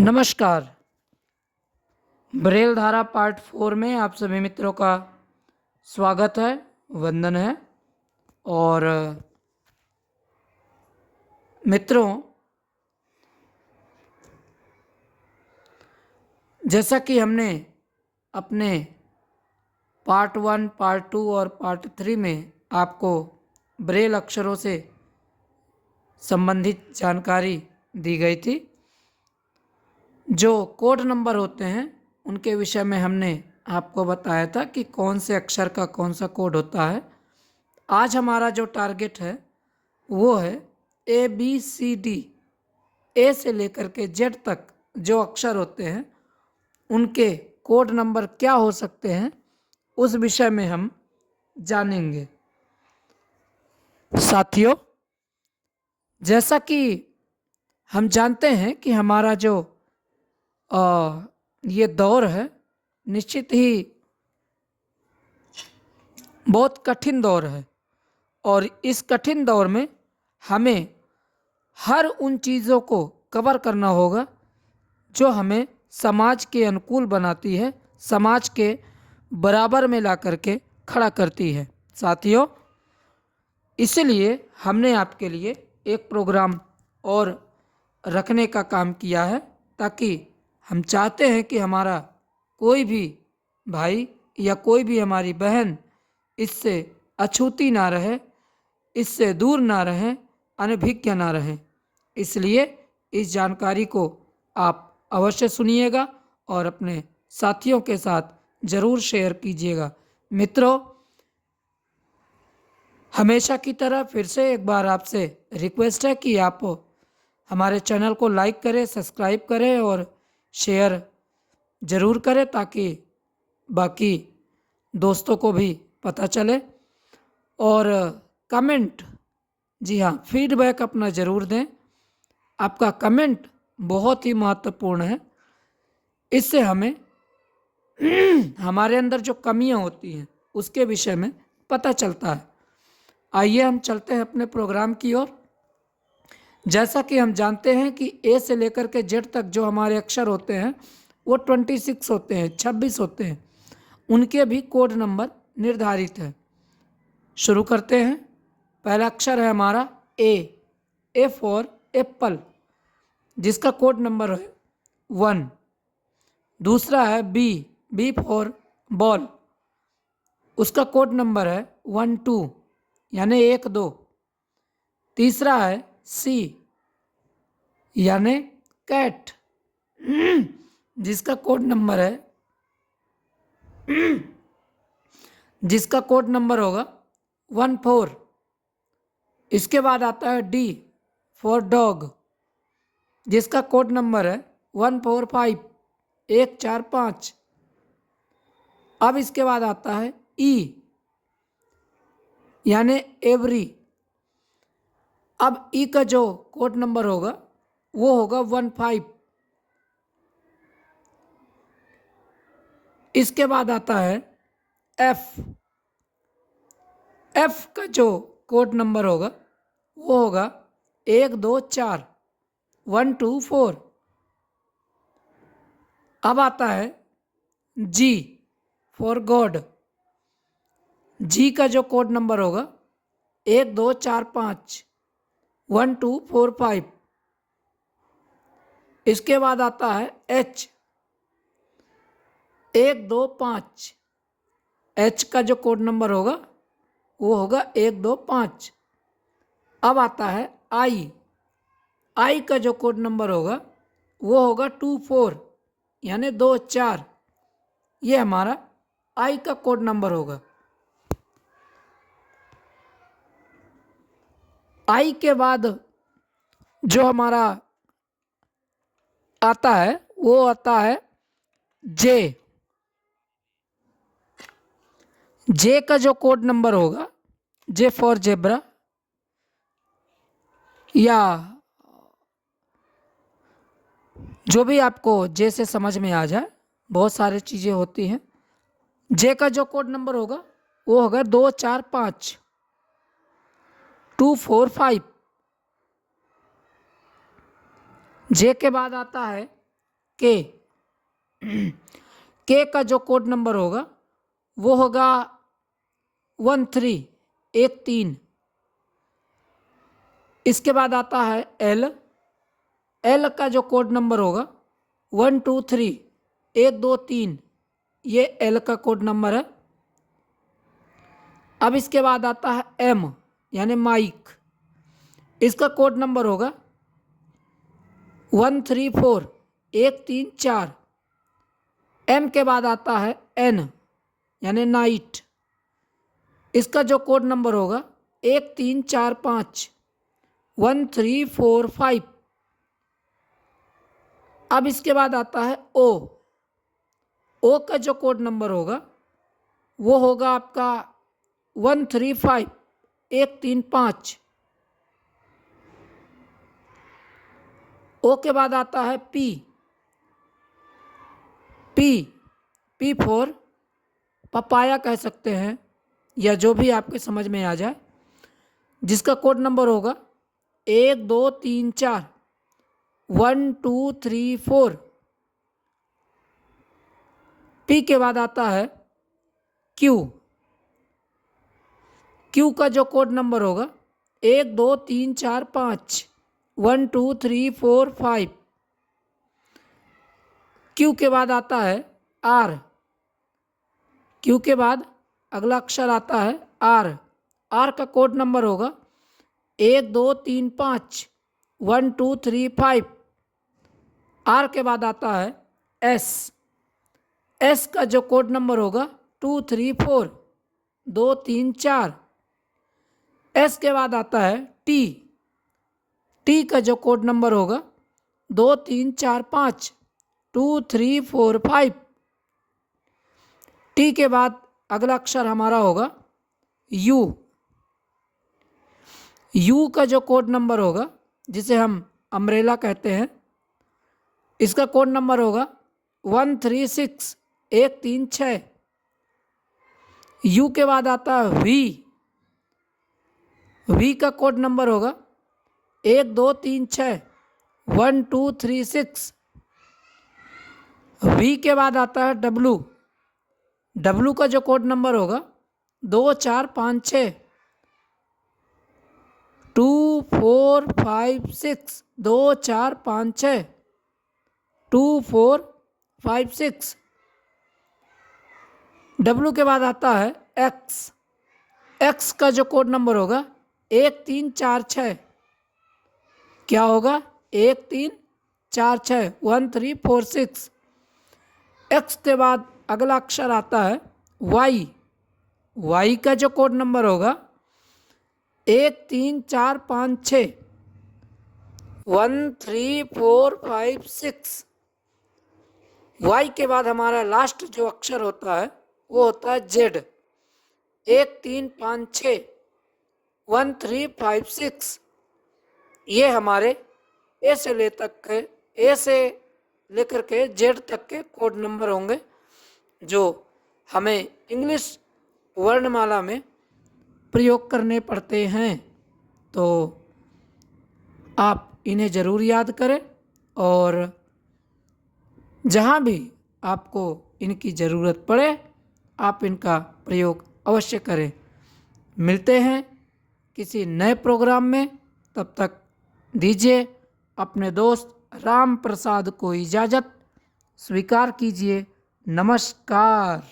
नमस्कार। ब्रेल धारा पार्ट 4 में आप सभी मित्रों का स्वागत है, वंदन है। और मित्रों, जैसा कि हमने अपने पार्ट 1, पार्ट 2 और पार्ट 3 में आपको ब्रेल अक्षरों से संबंधित जानकारी दी गई थी, जो कोड नंबर होते हैं उनके विषय में हमने आपको बताया था कि कौन से अक्षर का कौन सा कोड होता है। आज हमारा जो टारगेट है वो है ABCD, ए से लेकर के जेड तक जो अक्षर होते हैं उनके कोड नंबर क्या हो सकते हैं, उस विषय में हम जानेंगे। साथियों, जैसा कि हम जानते हैं कि हमारा जो ये दौर है निश्चित ही बहुत कठिन दौर है, और इस कठिन दौर में हमें हर उन चीज़ों को कवर करना होगा जो हमें समाज के अनुकूल बनाती है, समाज के बराबर में ला करके खड़ा करती है। साथियों, इसलिए हमने आपके लिए एक प्रोग्राम और रखने का काम किया है, ताकि हम चाहते हैं कि हमारा कोई भी भाई या कोई भी हमारी बहन इससे अछूती ना रहे, इससे दूर ना रहें, अनभिज्ञ ना रहें। इसलिए इस जानकारी को आप अवश्य सुनिएगा और अपने साथियों के साथ ज़रूर शेयर कीजिएगा। मित्रों, हमेशा की तरह फिर से एक बार आपसे रिक्वेस्ट है कि आप हमारे चैनल को लाइक करें, सब्सक्राइब करें और शेयर ज़रूर करें, ताकि बाकी दोस्तों को भी पता चले। और कमेंट, जी हाँ, फीडबैक अपना ज़रूर दें। आपका कमेंट बहुत ही महत्वपूर्ण है। इससे हमें हमारे अंदर जो कमियां होती हैं उसके विषय में पता चलता है। आइए हम चलते हैं अपने प्रोग्राम की ओर। जैसा कि हम जानते हैं कि ए से लेकर के जेड तक जो हमारे अक्षर होते हैं वो 26 होते हैं, 26 होते हैं। उनके भी कोड नंबर निर्धारित है। शुरू करते हैं। पहला अक्षर है हमारा ए फॉर एप्पल, जिसका कोड नंबर है 1। दूसरा है बी फॉर बॉल, उसका कोड नंबर है 1 2, यानी 1 2। तीसरा है सी यानी कैट, जिसका कोड नंबर है जिसका कोड नंबर होगा 1 4। इसके बाद आता है डी फॉर डॉग, जिसका कोड नंबर है 1 4 5, 1 4 5। अब इसके बाद आता है ई यानी एवरी। अब ई का जो कोड नंबर होगा वो होगा 1 5। इसके बाद आता है एफ का जो कोड नंबर होगा वो होगा 1 2 4, 1 2 4। अब आता है जी फॉर गॉड, जी का जो कोड नंबर होगा 1 2 4 5, 1 2 4 5। इसके बाद आता है एच, 1 2 5। एच का जो कोड नंबर होगा वो होगा 1 2 5। अब आता है आई का जो कोड नंबर होगा वो होगा 2 4, यानी 2 4। ये हमारा आई का कोड नंबर होगा। आई के बाद जो हमारा आता है वो आता है जे का जो कोड नंबर होगा, जे फॉर जेब्रा, या जो भी आपको जे से समझ में आ जाए, बहुत सारी चीज़ें होती हैं। जे का जो कोड नंबर होगा वो होगा 2 4 5, 2 4 5। जे के बाद आता है के। के का जो कोड नंबर होगा वो होगा 13। इसके बाद आता है एल। एल का जो कोड नंबर होगा 123। ये एल का कोड नंबर है। अब इसके बाद आता है एम यानी माइक। इसका कोड नंबर होगा 134। एम के बाद आता है एन यानी नाइट। इसका जो कोड नंबर होगा 1345। अब इसके बाद आता है ओ। ओ का जो कोड नंबर होगा वो होगा आपका 135। ओ के बाद आता है पी। पी फॉर पपाया कह सकते हैं या जो भी आपके समझ में आ जाए, जिसका कोड नंबर होगा 1234। 1234। पी के बाद आता है क्यू। क्यू का जो कोड नंबर होगा 12345। 12345। क्यू के बाद आता है आर। क्यू के बाद अगला अक्षर आता है आर। आर का कोड नंबर होगा 1235। 1235। आर के बाद आता है एस। एस का जो कोड नंबर होगा 234। 234। एस के बाद आता है टी। टी का जो कोड नंबर होगा 2345। 2345। टी के बाद अगला अक्षर हमारा होगा यू। यू का जो कोड नंबर होगा जिसे हम अम्ब्रेला कहते हैं, इसका कोड नंबर होगा 136। 136। यू के बाद आता है वी। वी का कोड नंबर होगा 1236। 1236। वी के बाद आता है डब्लू। डब्लू का जो कोड नंबर होगा 2456। 2456। 2456। 2456। डब्लू के बाद आता है एक्स। एक्स का जो कोड नंबर होगा 1346। क्या होगा? 1346। 1346। एक्स के बाद अगला अक्षर आता है वाई। वाई का जो कोड नंबर होगा 13456। 13456। वाई के बाद हमारा लास्ट जो अक्षर होता है वो होता है जेड। 1356। 1356। ये हमारे ए से लेकर के जेड तक के कोड नंबर होंगे जो हमें इंग्लिश वर्णमाला में प्रयोग करने पड़ते हैं। तो आप इन्हें ज़रूर याद करें और जहाँ भी आपको इनकी ज़रूरत पड़े आप इनका प्रयोग अवश्य करें। मिलते हैं किसी नए प्रोग्राम में, तब तक दीजिए अपने दोस्त राम प्रसाद को इजाज़त। स्वीकार कीजिए। नमस्कार।